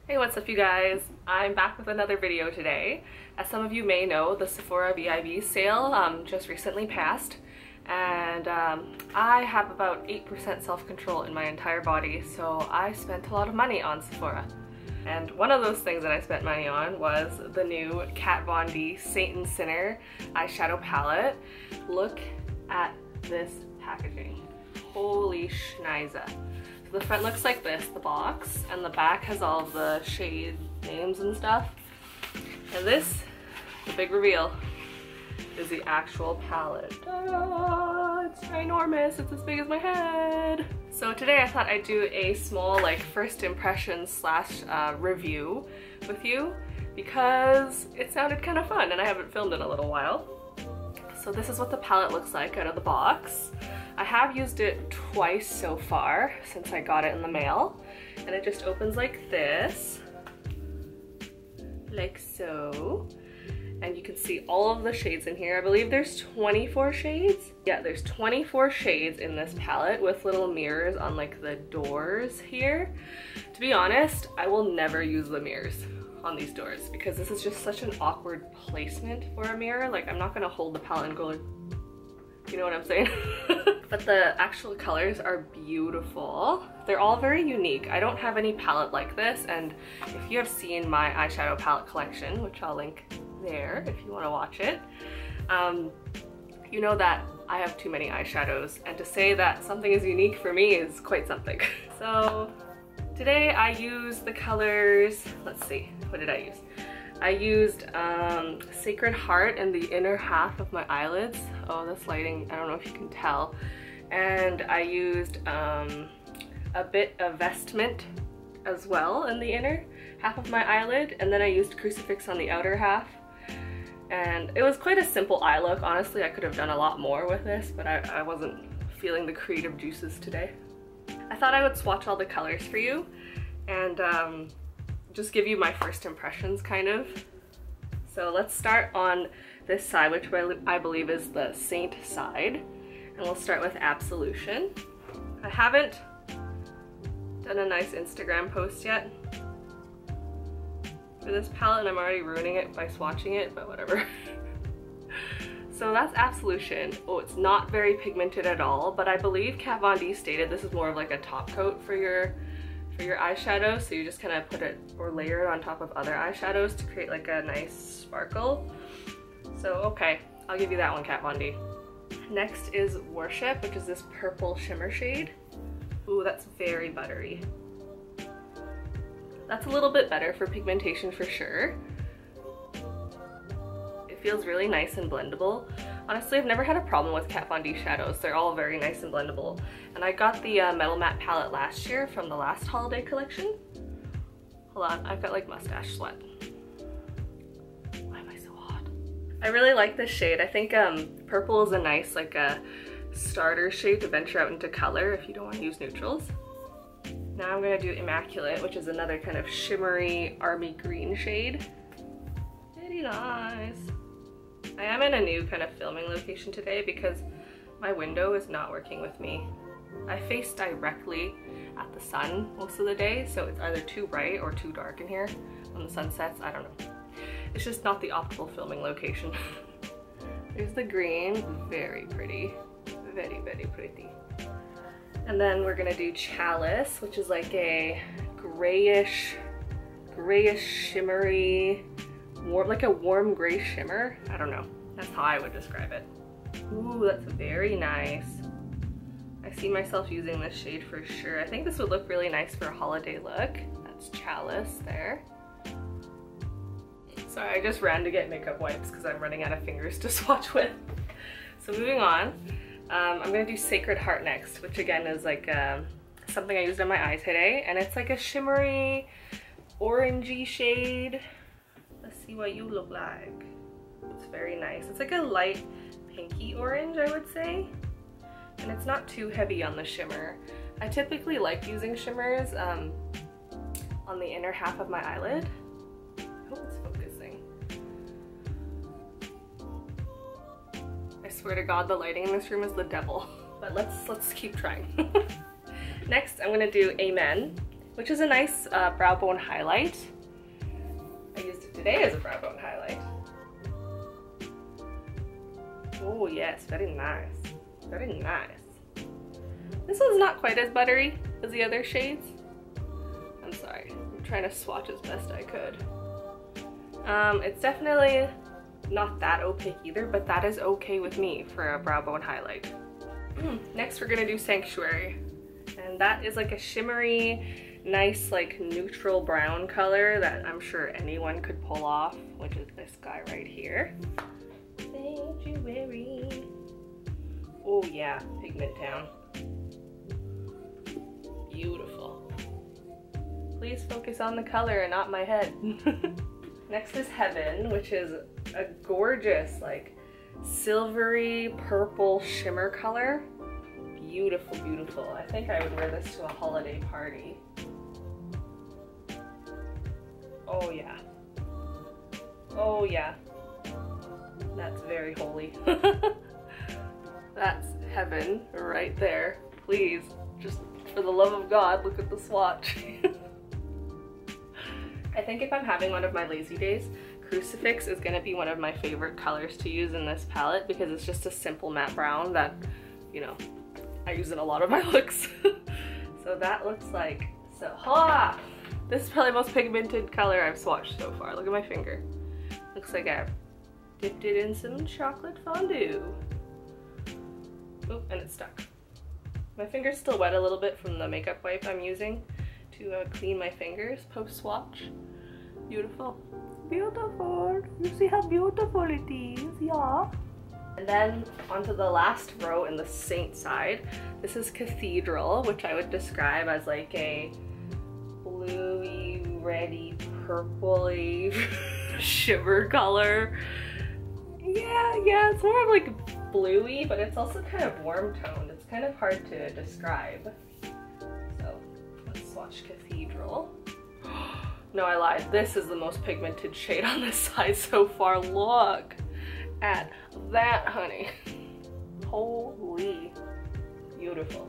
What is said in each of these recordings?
Hey, what's up you guys? I'm back with another video today. As some of you may know, the Sephora VIB sale just recently passed, and I have about 8% self-control in my entire body, so I spent a lot of money on Sephora. And one of those things that I spent money on was the new Kat Von D Saint and Sinner eyeshadow palette. Look at this packaging. Holy schniza. So the front looks like this, the box, and the back has all of the shade names and stuff. And this, the big reveal, is the actual palette. It's ginormous, it's as big as my head. So today I thought I'd do a small first impression slash review with you because it sounded kind of fun and I haven't filmed in a little while. So this is what the palette looks like out of the box. I have used it twice so far since I got it in the mail, and it just opens like this, like so, and you can see all of the shades in here. I believe there's 24 shades. Yeah, there's 24 shades in this palette with little mirrors on the doors here. To be honest, I will never use the mirrors on these doors because this is just such an awkward placement for a mirror. I'm not gonna hold the palette and go you know what I'm saying? But the actual colors are beautiful. They're all very unique. I don't have any palette like this, and if you have seen my eyeshadow palette collection, which I'll link there if you want to watch it, you know that I have too many eyeshadows, and to say that something is unique for me is quite something. So today I used the colors, let's see, what did I use? I used Sacred Heart in the inner half of my eyelids. Oh, this lighting, I don't know if you can tell. And I used a bit of Vestment as well in the inner half of my eyelid. And then I used Crucifix on the outer half. And it was quite a simple eye look. Honestly, I could have done a lot more with this, but I wasn't feeling the creative juices today. I thought I would swatch all the colors for you and just give you my first impressions kind of. So let's start on this side, which I believe is the Saint side, and we'll start with Absolution. I haven't done a nice Instagram post yet for this palette and I'm already ruining it by swatching it, but whatever. So that's Absolution. Oh, it's not very pigmented at all, but I believe Kat Von D stated this is more of a top coat for your eyeshadow, so you just kind of put it or layer it on top of other eyeshadows to create a nice sparkle. So okay, I'll give you that one, Kat Von D. Next is Worship, which is this purple shimmer shade. Ooh, that's very buttery. That's a little bit better for pigmentation for sure. It feels really nice and blendable. Honestly, I've never had a problem with Kat Von D shadows. They're all very nice and blendable. And I got the Metal Matte palette last year from the last holiday collection. Hold on, I've got mustache sweat. Why am I so hot? I really like this shade. I think purple is a nice a starter shade to venture out into color if you don't want to use neutrals. Now I'm gonna do Immaculate, which is another kind of shimmery army green shade. Very nice. I am in a new kind of filming location today because my window is not working with me. I face directly at the sun most of the day, so it's either too bright or too dark in here when the sun sets. I don't know. It's just not the optimal filming location. There's the green, very pretty. Very, very pretty. And then we're gonna do Chalice, which is a grayish shimmery, a warm gray shimmer. I don't know. That's how I would describe it. Ooh, that's very nice. I see myself using this shade for sure. I think this would look really nice for a holiday look. That's Chalice there. Sorry, I just ran to get makeup wipes because I'm running out of fingers to swatch with. So moving on, I'm gonna do Sacred Heart next, which again is something I used on my eye today, and it's a shimmery, orangey shade. Let's see what you look like. It's very nice. It's a light pinky orange, I would say. And it's not too heavy on the shimmer. I typically like using shimmers on the inner half of my eyelid. I hope it's focusing. I swear to God, the lighting in this room is the devil. But let's keep trying. Next, I'm gonna do Amen, which is a nice brow bone highlight. I used it today as a brow bone highlight. Oh yes, very nice. Very nice. This one's not quite as buttery as the other shades. I'm sorry, I'm trying to swatch as best I could. It's definitely not that opaque either, but that is okay with me for a brow bone highlight. Next we're gonna do Sanctuary. And that is like a shimmery, nice like neutral brown color that I'm sure anyone could pull off, which is this guy right here. Sanctuary. Oh yeah, Pigment Town. Beautiful. Please focus on the color and not my head. Next is Heaven, which is a gorgeous like silvery purple shimmer color. Beautiful, beautiful. I think I would wear this to a holiday party. Oh yeah. Oh yeah. That's very holy. That's Heaven right there. Please, just for the love of God, look at the swatch. I think if I'm having one of my lazy days, Crucifix is gonna be one of my favorite colors to use in this palette because it's just a simple matte brown that, you know, I use in a lot of my looks. So that looks like, so, ha! This is probably the most pigmented color I've swatched so far. Look at my finger. Looks like I've dipped it in some chocolate fondue. Oh, and it's stuck. My finger's still wet a little bit from the makeup wipe I'm using to clean my fingers post-swatch. Beautiful. Beautiful. You see how beautiful it is, yeah. And then onto the last row in the Saint side. This is Cathedral, which I would describe as like a bluey, reddy, purpley shimmer color. Yeah, it's more of like bluey, but it's also kind of warm toned. It's kind of hard to describe. So let's swatch Cathedral. No, I lied. This is the most pigmented shade on this side so far. Look at that, honey. Holy, beautiful.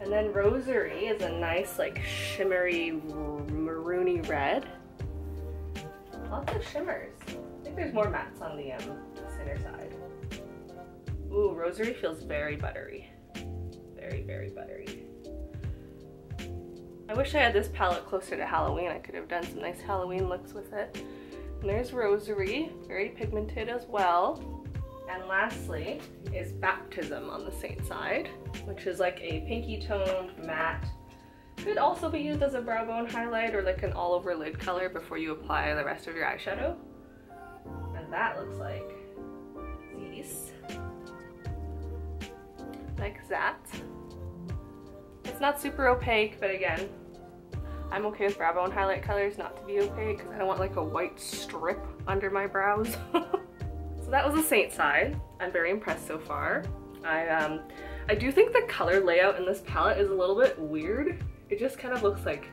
And then Rosary is a nice like shimmery maroony red. Lots of shimmers. I think there's more mattes on the center side. Ooh, Rosary feels very buttery. Very, very buttery. I wish I had this palette closer to Halloween. I could have done some nice Halloween looks with it. And there's Rosary, very pigmented as well. And lastly is Baptism on the Saint side, which is like a pinky toned matte. Could also be used as a brow bone highlight or like an all over lid color before you apply the rest of your eyeshadow. And that looks like this. Like that. It's not super opaque, but again, I'm okay with brow bone highlight colors not to be opaque because I don't want like a white strip under my brows. So that was the Saint side. I'm very impressed so far. I do think the color layout in this palette is a little bit weird. It just kind of looks like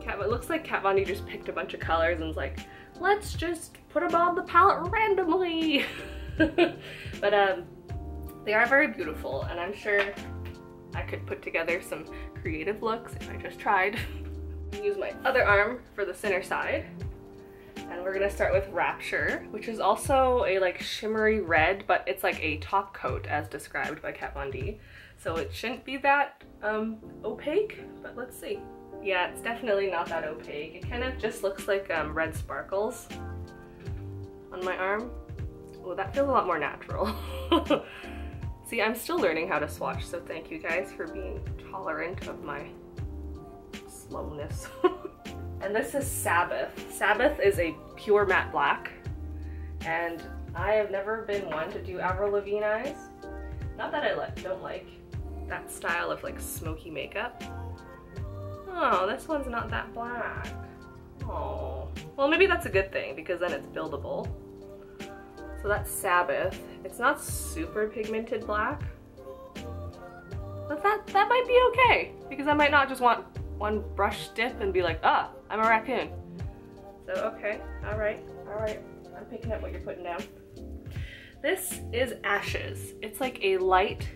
it looks like Kat Von D just picked a bunch of colors and was like, let's just put them on the palette randomly. But they are very beautiful, and I'm sure I could put together some creative looks if I just tried. Use my other arm for the center side. And we're gonna start with Rapture, which is also a like shimmery red, but it's like a top coat as described by Kat Von D. So it shouldn't be that opaque, but let's see. Yeah, it's definitely not that opaque. It kind of just looks like red sparkles on my arm. Oh, that feels a lot more natural. See, I'm still learning how to swatch, so thank you guys for being tolerant of my slowness. And this is Sabbath. Sabbath is a pure matte black, and I have never been one to do Avril Lavigne eyes. Not that I don't like that style of like smoky makeup. Oh, this one's not that black. Oh, well maybe that's a good thing because then it's buildable. So that's Sabbath. It's not super pigmented black, but that might be okay because I might not just want one brush dip and be like, ah, I'm a raccoon. So okay, all right, I'm picking up what you're putting down. This is Ashes. It's like a light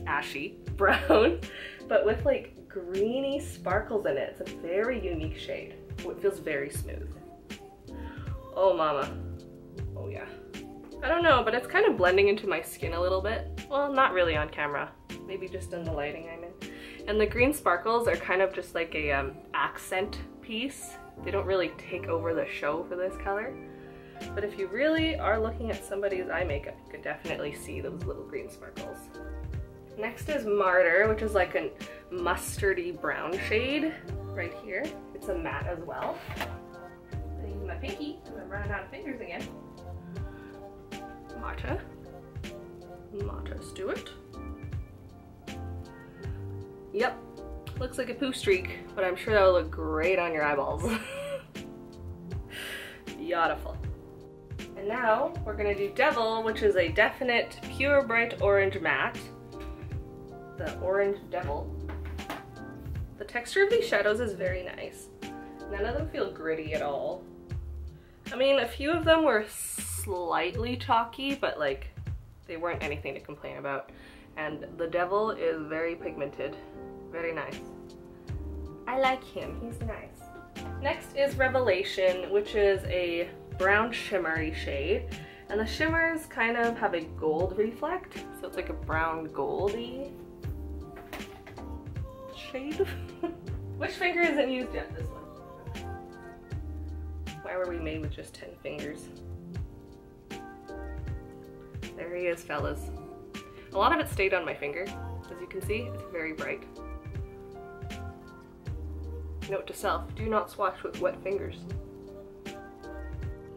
ashy brown, but with like greeny sparkles in it. It's a very unique shade. Oh, it feels very smooth. Oh mama. Oh yeah. I don't know, but it's kind of blending into my skin a little bit. Well, not really on camera. Maybe just in the lighting I'm in. And the green sparkles are kind of just like a accent piece. They don't really take over the show for this color. But if you really are looking at somebody's eye makeup, you could definitely see those little green sparkles. Next is Martyr, which is like a mustardy brown shade right here. It's a matte as well. I'm using my pinky because I'm running out of fingers again. Martyr Stewart. Yep, looks like a poo streak, but I'm sure that will look great on your eyeballs. Beautiful. And now we're gonna do Devil, which is a definite pure bright orange matte. The Orange Devil. The texture of these shadows is very nice. None of them feel gritty at all. I mean, a few of them were slightly chalky, but like they weren't anything to complain about. And the Devil is very pigmented. Very nice. I like him, he's nice. Next is Revelation, which is a brown shimmery shade. And the shimmers kind of have a gold reflect, so it's like a brown goldy shade. Which finger isn't used yet? This one. Why were we made with just 10 fingers? There he is, fellas. A lot of it stayed on my finger. As you can see, it's very bright. Note to self, do not swatch with wet fingers.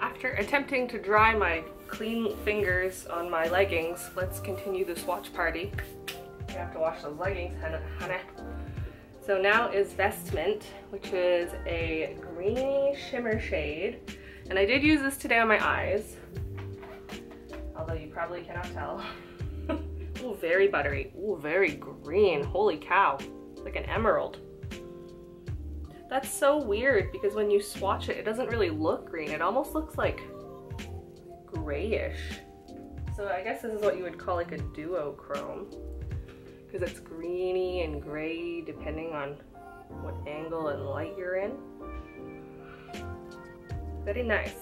After attempting to dry my clean fingers on my leggings, let's continue the swatch party. You have to wash those leggings, honey. So now is Vestment, which is a greeny shimmer shade. And I did use this today on my eyes, although you probably cannot tell. Ooh, very buttery. Ooh, very green. Holy cow. It's like an emerald. That's so weird because when you swatch it, it doesn't really look green. It almost looks like grayish. So I guess this is what you would call like a duochrome, because it's greeny and gray depending on what angle and light you're in. Very nice.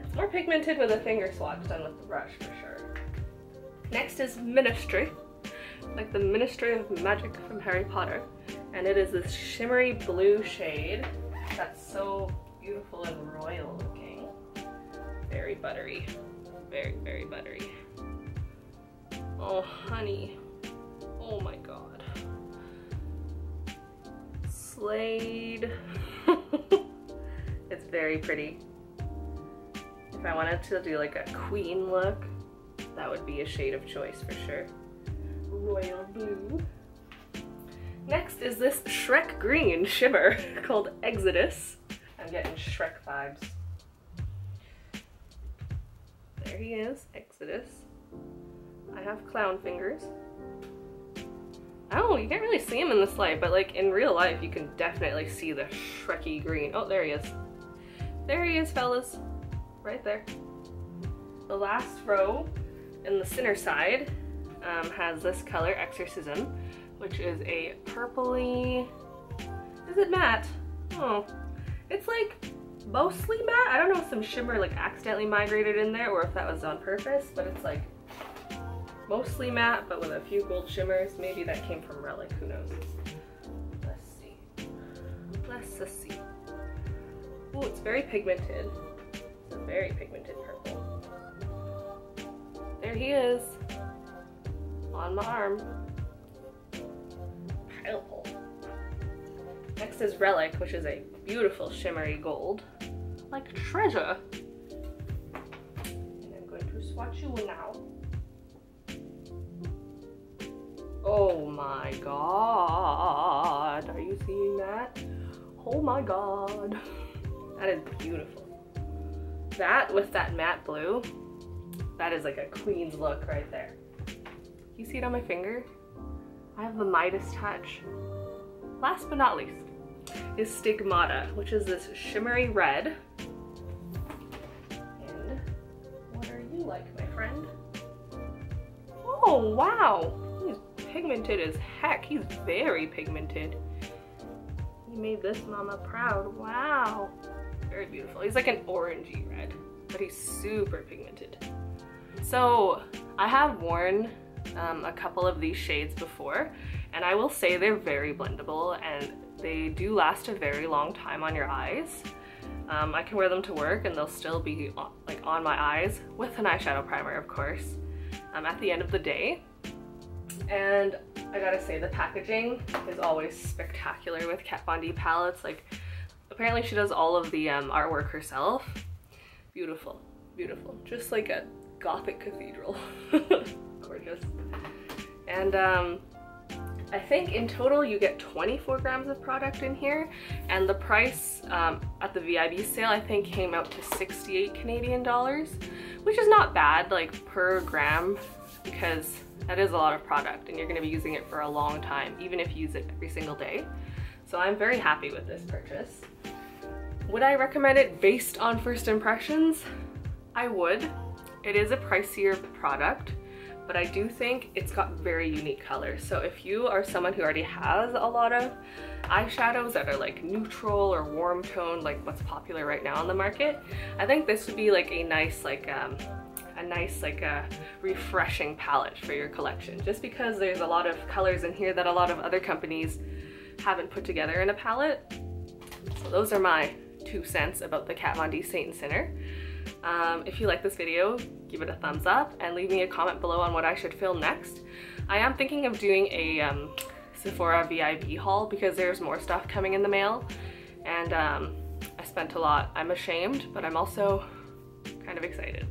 It's more pigmented with a finger swatch than with the brush for sure. Next is Ministry, like the Ministry of Magic from Harry Potter. And it is this shimmery blue shade that's so beautiful and royal looking. Very buttery. Very, very buttery. Oh, honey. Oh my god. Slade. It's very pretty. If I wanted to do like a queen look, that would be a shade of choice for sure. Royal blue. Next is this Shrek green shimmer called Exodus. I'm getting Shrek vibes. There he is, Exodus. I have clown fingers. Oh, you can't really see him in this light, but like in real life you can definitely see the Shreky green. Oh, there he is. There he is, fellas. Right there. The last row in the center side has this color, Exorcism, which is a purpley, is it matte? Oh, it's like mostly matte. I don't know if some shimmer like accidentally migrated in there or if that was on purpose, but it's like mostly matte but with a few gold shimmers. Maybe that came from Relic, who knows. Let's see. Let's see. Oh, it's very pigmented. It's a very pigmented purple. There he is. On my arm. Purple. Next is Relic, which is a beautiful shimmery gold. Like treasure. And I'm going to swatch you now. Oh my god. Are you seeing that? Oh my god. That is beautiful. That with that matte blue, that is like a queen's look right there. You see it on my finger? I have the Midas touch. Last but not least is Stigmata, which is this shimmery red. And what are you like, my friend? Oh, wow. He's pigmented as heck. He's very pigmented. made this mama proud. Wow. Very beautiful. He's like an orangey red, but he's super pigmented. So I have worn a couple of these shades before, and I will say they're very blendable and they do last a very long time on your eyes. I can wear them to work and they'll still be like on my eyes with an eyeshadow primer, of course, at the end of the day. And I gotta say, the packaging is always spectacular with Kat Von D palettes. Like, apparently she does all of the artwork herself. Beautiful, beautiful. Just like a Gothic cathedral. Gorgeous. And I think in total you get 24 grams of product in here, and the price at the VIB sale I think came out to 68 Canadian dollars, which is not bad like per gram, because that is a lot of product and you're going to be using it for a long time, even if you use it every single day. So I'm very happy with this purchase. Would I recommend it based on first impressions? I would. It is a pricier product, but I do think it's got very unique colors. So if you are someone who already has a lot of eyeshadows that are like neutral or warm tone, like what's popular right now on the market, I think this would be like a nice refreshing palette for your collection, just because there's a lot of colors in here that a lot of other companies haven't put together in a palette. So those are my 2 cents about the Kat Von D Saint and Sinner. If you like this video, give it a thumbs up and leave me a comment below on what I should film next. I am thinking of doing a Sephora VIB haul because there's more stuff coming in the mail, and I spent a lot. I'm ashamed, but I'm also kind of excited.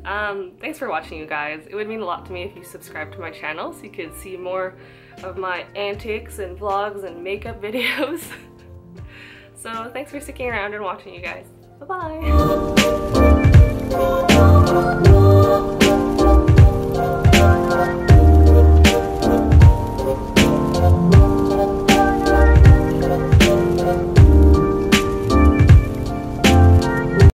Thanks for watching, you guys. It would mean a lot to me if you subscribe to my channel so you could see more of my antics and vlogs and makeup videos. So thanks for sticking around and watching, you guys. Bye-bye!